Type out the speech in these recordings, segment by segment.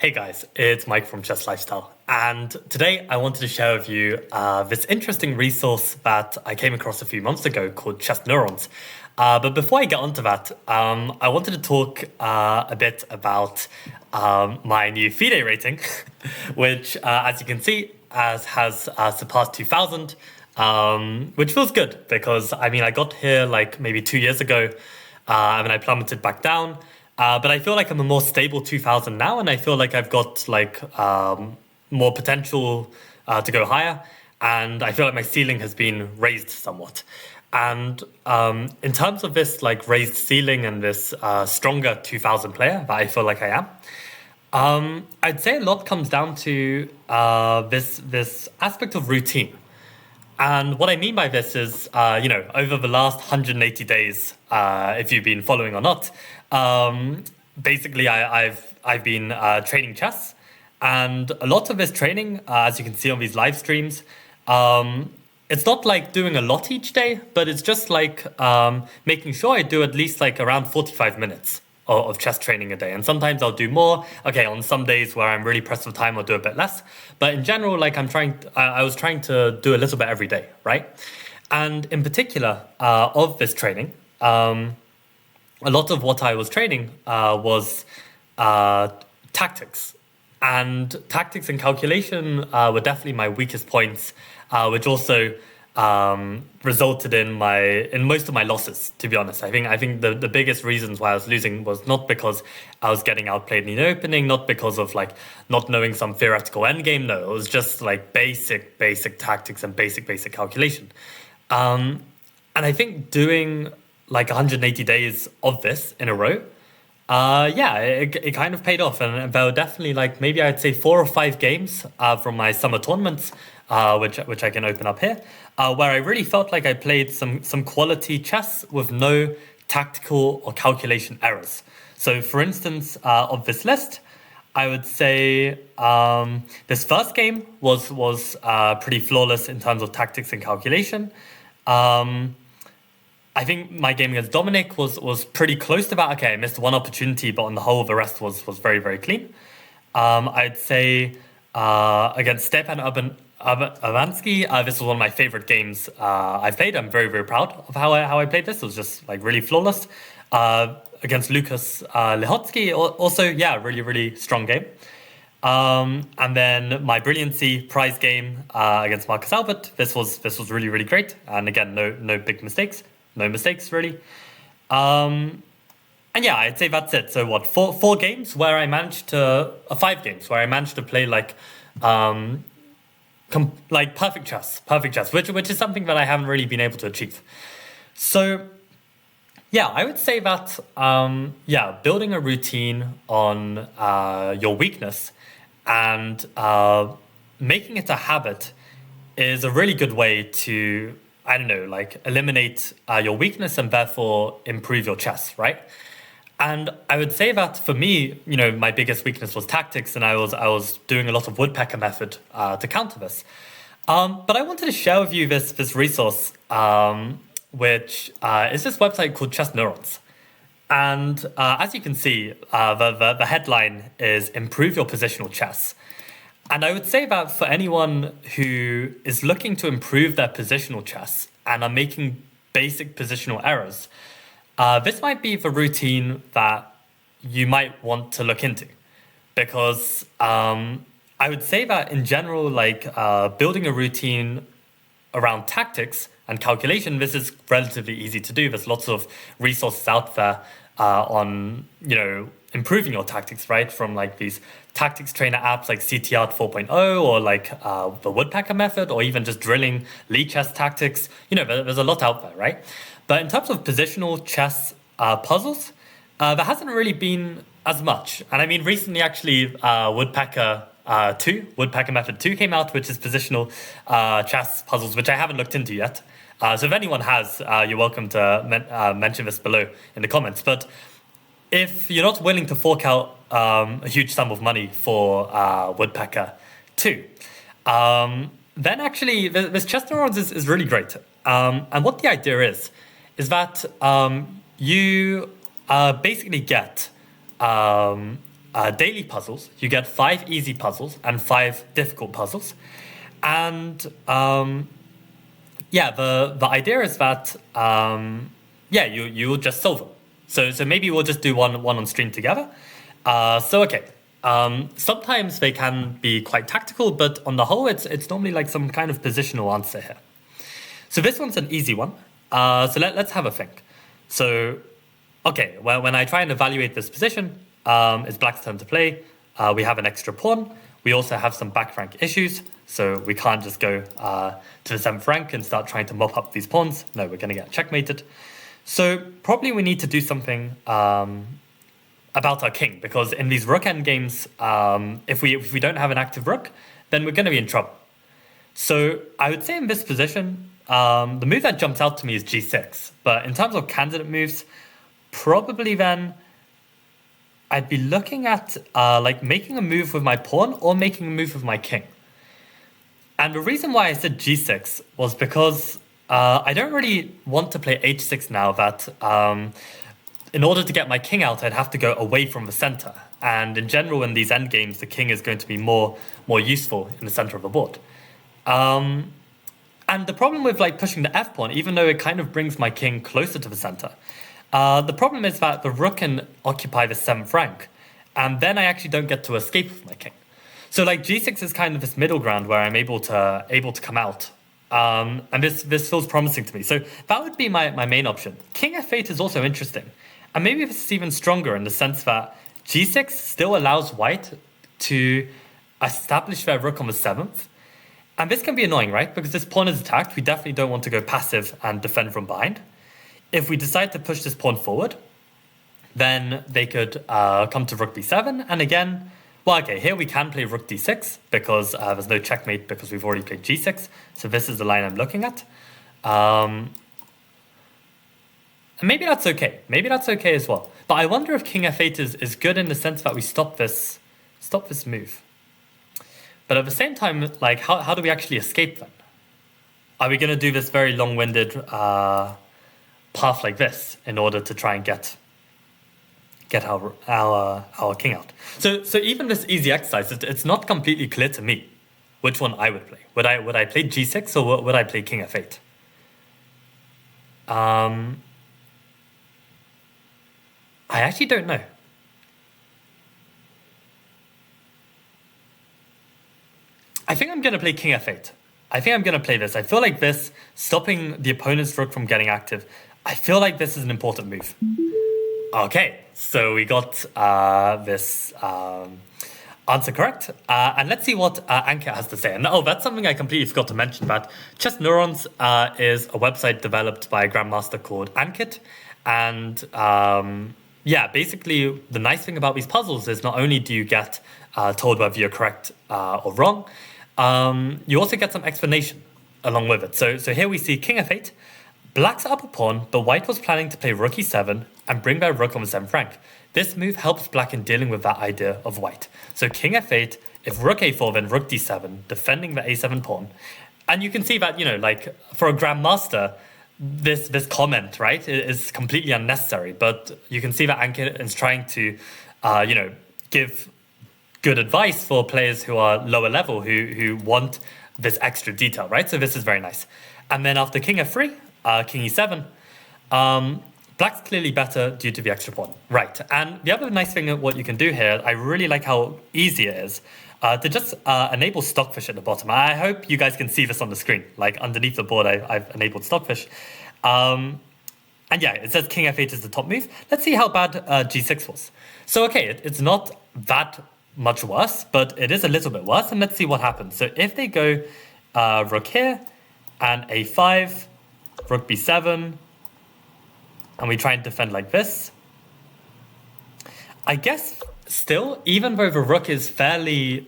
Hey guys, it's Mike from Chess Lifestyle, and today I wanted to share with you this interesting resource that I came across a few months ago called Chess Neurons. But before I get onto that, I wanted to talk a bit about my new FIDE rating, which, as you can see, has surpassed 2,000, which feels good because I got here like maybe 2 years ago, and then I plummeted back down. But I feel like I'm a more stable 2000 now, and I feel like I've got more potential to go higher, and I feel like my ceiling has been raised somewhat. And in terms of this like raised ceiling and this stronger 2000 player that I feel like I am, I'd say a lot comes down to this aspect of routine. And what I mean by this is, over the last 180 days, if you've been following or not, basically I've been training chess, and a lot of this training, as you can see on these live streams, it's not like doing a lot each day, but it's just like making sure I do at least like around 45 minutes of chess training a day. And sometimes I'll do more. Okay, on some days where I'm really pressed for time, I'll do a bit less. But in general, like I was trying to do a little bit every day, right? And in particular, of this training, a lot of what I was training was tactics. And tactics and calculation were definitely my weakest points, which also resulted in most of my losses, to be honest. I think the biggest reasons why I was losing was not because I was getting outplayed in the opening, not because of like not knowing some theoretical endgame. No, it was just like basic tactics and basic calculation. And I think doing like 180 days of this in a row, it kind of paid off. And there were definitely like maybe I'd say 4 or 5 games from my summer tournaments, which I can open up here, where I really felt like I played some quality chess with no tactical or calculation errors. So for instance, of this list, I would say this first game was pretty flawless in terms of tactics and calculation. I think my game against Dominic was pretty close to that. Okay, I missed one opportunity, but on the whole, the rest was very, very clean. I'd say against Stepan Avansky, this was one of my favorite games I've played. I'm very, very proud of how I played this. It was just like really flawless. Against Lucas Lehotsky, also, yeah, really, really strong game. And then my Brilliancy prize game against Marcus Albert. This was really, really great. And again, no big mistakes. No mistakes, really. And yeah, I'd say that's it. So what, 4 games where I managed to... 5 games where I managed to play like perfect chess, which is something that I haven't really been able to achieve. So yeah, I would say that, building a routine on your weakness and making it a habit is a really good way to, I don't know, like eliminate your weakness and therefore improve your chess, right? And I would say that for me, my biggest weakness was tactics, and I was doing a lot of woodpecker method to counter this. But I wanted to share with you this resource, which is this website called Chess Neurons. And as you can see, the headline is Improve Your Positional Chess. And I would say that for anyone who is looking to improve their positional chess and are making basic positional errors, this might be the routine that you might want to look into. Because I would say that in general, like building a routine around tactics and calculation, this is relatively easy to do. There's lots of resources out there on, improving your tactics, right? From like these tactics trainer apps like CTR 4.0 or like the woodpecker method, or even just drilling Lee chess tactics. There's a lot out there, right? But in terms of positional chess puzzles, there hasn't really been as much. And I mean, recently actually Woodpecker Method 2 came out, which is positional chess puzzles, which I haven't looked into yet. So if anyone has, you're welcome to mention this below in the comments. But if you're not willing to fork out a huge sum of money for Woodpecker 2, then actually this chess neurons is really great. And what the idea is that you basically get daily puzzles. You get 5 easy puzzles and 5 difficult puzzles. And the idea is that you'll just solve them. So maybe we'll just do one on stream together. Sometimes they can be quite tactical, but on the whole, it's normally like some kind of positional answer here. So this one's an easy one. So let's have a think. So, okay, when I try and evaluate this position, it's black's turn to play. We have an extra pawn. We also have some back rank issues, so we can't just go to the 7th rank and start trying to mop up these pawns. No, we're going to get checkmated. So probably we need to do something about our king, because in these rook endgames, if we don't have an active rook, then we're going to be in trouble. So I would say in this position, the move that jumps out to me is g6. But in terms of candidate moves, probably then I'd be looking at making a move with my pawn or making a move with my king. And the reason why I said g6 was because I don't really want to play h6 now that in order to get my king out, I'd have to go away from the center. And in general, in these endgames, the king is going to be more useful in the center of the board. And the problem with pushing the f-pawn, even though it kind of brings my king closer to the center, the problem is that the rook can occupy the 7th rank, and then I actually don't get to escape with my king. So g6 is kind of this middle ground where I'm able to come out. And this feels promising to me. So that would be my main option. King f8 is also interesting. And maybe this is even stronger in the sense that g6 still allows white to establish their rook on the 7th. And this can be annoying, right? Because this pawn is attacked. We definitely don't want to go passive and defend from behind. If we decide to push this pawn forward, then they could come to rook b7. And again, well, okay, here we can play rook d6 because there's no checkmate because we've already played g6. So this is the line I'm looking at. And maybe that's okay. Maybe that's okay as well. But I wonder if king f8 is good in the sense that we stop this move. But at the same time, how do we actually escape then? Are we going to do this very long-winded path like this in order to try and get our king out? So even this easy exercise, it's not completely clear to me which one I would play. Would I play g6 or would I play king f8? I actually don't know. I think I'm going to play king f8. I think I'm going to play this. I feel like this, stopping the opponent's rook from getting active, I feel like this is an important move. Okay, so we got this answer correct. And let's see what Ankit has to say. And that's something I completely forgot to mention, that Chess Neurons is a website developed by a grandmaster called Ankit. And basically the nice thing about these puzzles is not only do you get told whether you're correct or wrong, you also get some explanation along with it. So here we see king f8. Black's up a pawn, but white was planning to play rook e7 and bring their rook on the 7th rank. This move helps black in dealing with that idea of white. So king f8, if rook a4, then rook d7, defending the a7 pawn. And you can see that, for a grandmaster, this comment, right, is completely unnecessary. But you can see that Ankit is trying to, give good advice for players who are lower level, who want this extra detail, right? So this is very nice. And then after king f3, king e7, black's clearly better due to the extra pawn. Right, and the other nice thing what you can do here, I really like how easy it is, to just enable stockfish at the bottom. I hope you guys can see this on the screen. Underneath the board, I've enabled stockfish. And yeah, it says king f8 is the top move. Let's see how bad g6 was. So okay, it's not that much worse, but it is a little bit worse, and let's see what happens. So if they go rook here, and a5, rook b7, and we try and defend like this, I guess still, even though the rook is fairly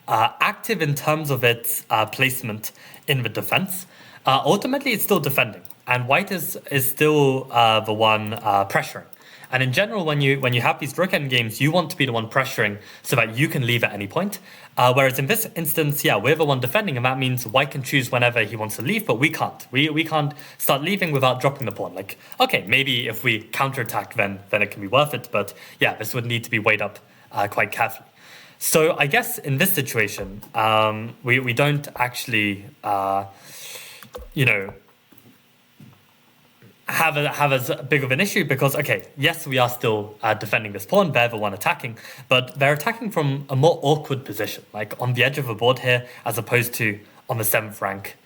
active in terms of its placement in the defense, ultimately it's still defending, and white is still the one pressuring. And in general, when you have these rook endgames, you want to be the one pressuring so that you can leave at any point. Whereas in this instance, we're the one defending, and that means white can choose whenever he wants to leave, but we can't. We can't start leaving without dropping the pawn. Okay, maybe if we counterattack, then it can be worth it. But yeah, this would need to be weighed up quite carefully. So I guess in this situation, we don't actually, have as big of an issue because, okay, yes, we are still defending this pawn, they're the one attacking, but they're attacking from a more awkward position, like on the edge of the board here, as opposed to on the 7th rank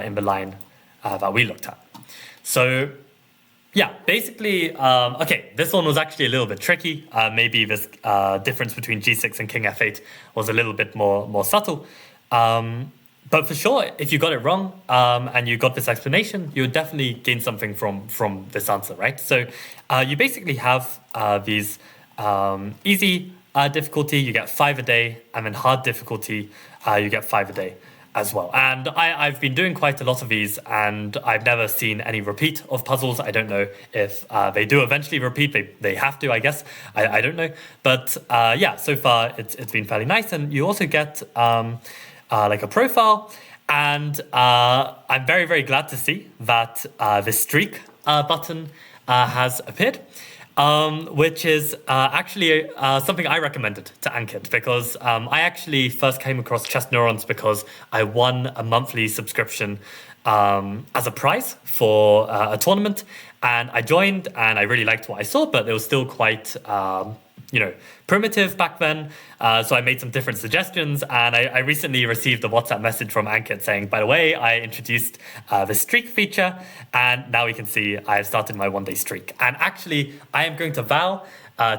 in the line that we looked at. So yeah, basically, okay, this one was actually a little bit tricky. Maybe this difference between g6 and king f8 was a little bit more subtle. But for sure, if you got it wrong and you got this explanation, you would definitely gain something from this answer, right? So you basically have these easy difficulty, you get 5 a day, and then hard difficulty, you get 5 a day as well. And I've been doing quite a lot of these, and I've never seen any repeat of puzzles. I don't know if they do eventually repeat. They have to, I guess. I don't know. But yeah, so far it's been fairly nice. And you also get like a profile. And I'm very, very glad to see that the streak button has appeared. Which is actually something I recommended to Ankit because I actually first came across Chess Neurons because I won a monthly subscription as a prize for a tournament, and I joined and I really liked what I saw, but it was still quite primitive back then. So I made some different suggestions, and I recently received a WhatsApp message from Ankit saying, by the way, I introduced the streak feature, and now we can see I have started my 1-day streak. And actually, I am going to vow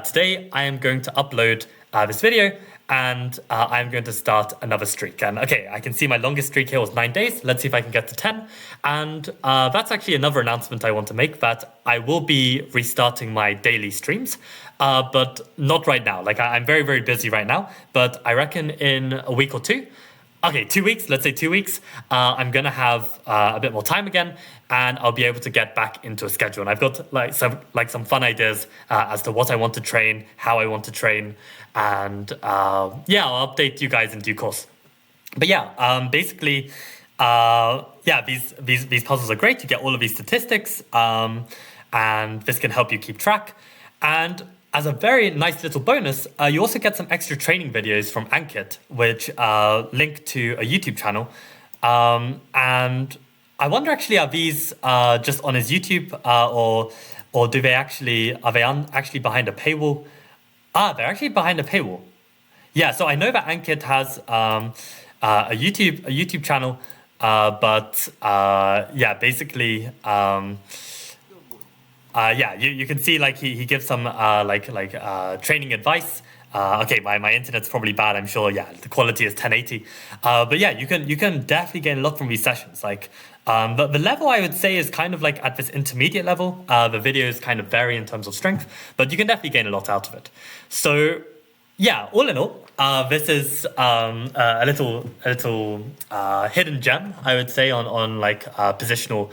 today I am going to upload this video, and I'm going to start another streak. And okay, I can see my longest streak here was 9 days. Let's see if I can get to 10. And that's actually another announcement I want to make, that I will be restarting my daily streams, but not right now. Like I'm very, very busy right now, but I reckon in a week or two, okay, 2 weeks, let's say 2 weeks, I'm going to have a bit more time again, and I'll be able to get back into a schedule. And I've got some fun ideas as to what I want to train, how I want to train, and yeah, I'll update you guys in due course. But yeah, basically, yeah, these puzzles are great. You get all of these statistics, and this can help you keep track. And as a very nice little bonus, you also get some extra training videos from Ankit, which link to a YouTube channel. And I wonder actually, are these just on his YouTube, or do they actually, are they actually behind a paywall? They're actually behind a paywall. Yeah, so I know that Ankit has a YouTube channel, but yeah, basically, yeah, you can see like he gives some training advice. Okay, my internet's probably bad, I'm sure. Yeah, the quality is 1080. But yeah, you can definitely gain a lot from these sessions. Like the level I would say is kind of like at this intermediate level. The videos kind of vary in terms of strength, but you can definitely gain a lot out of it. So yeah, all in all, this is a little hidden gem, I would say, on like positional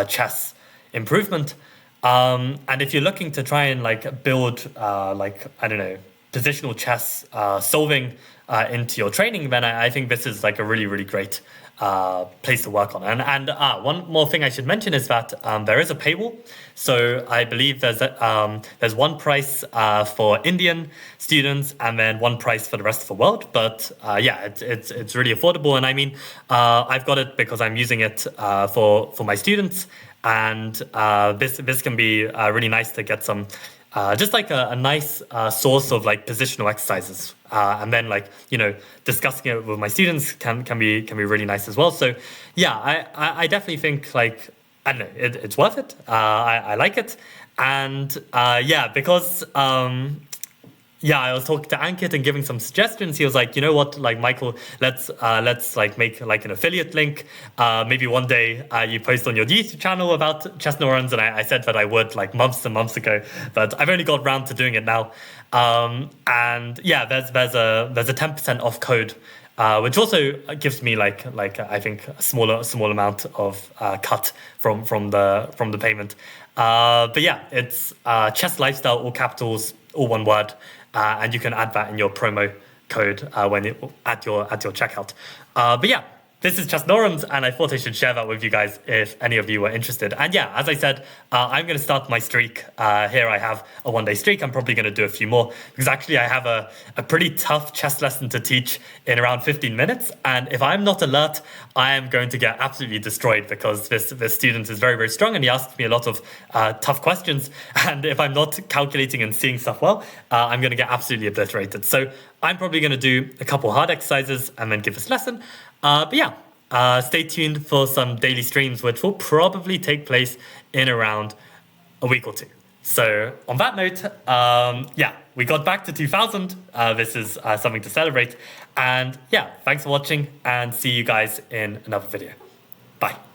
chess improvement. And if you're looking to try and like build like, I don't know, positional chess solving into your training, then I think this is like a really, really great place to work on. And one more thing I should mention is that there is a paywall. So I believe there's one price for Indian students and then one price for the rest of the world. But yeah, it's really affordable. And I mean, I've got it because I'm using it for my students. And this can be really nice to get some just like a nice source of like positional exercises, and then like discussing it with my students can be really nice as well. So yeah, I definitely think like I don't know, it's worth it. I like it, and yeah, because yeah, I was talking to Ankit and giving some suggestions. He was like, you know what, like Michael, let's like make like an affiliate link. Maybe one day you post on your YouTube channel about Chess Neurons, and I said that I would like months and months ago, but I've only got around to doing it now. And yeah, there's a 10% off code, which also gives me like I think a small amount of cut from the payment. But yeah, it's Chess Lifestyle, all capitals, all one word. And you can add that in your promo code when at your checkout. But yeah, this is just Neurons, and I thought I should share that with you guys if any of you were interested. And yeah, as I said, I'm going to start my streak. Here I have a 1-day streak. I'm probably going to do a few more because actually I have a pretty tough chess lesson to teach in around 15 minutes. And if I'm not alert, I am going to get absolutely destroyed because this student is very, very strong and he asks me a lot of tough questions. And if I'm not calculating and seeing stuff well, I'm going to get absolutely obliterated. So I'm probably going to do a couple hard exercises and then give this lesson. But yeah, stay tuned for some daily streams, which will probably take place in around a week or two. So on that note, yeah, we got back to 2000. This is something to celebrate. And yeah, thanks for watching and see you guys in another video. Bye.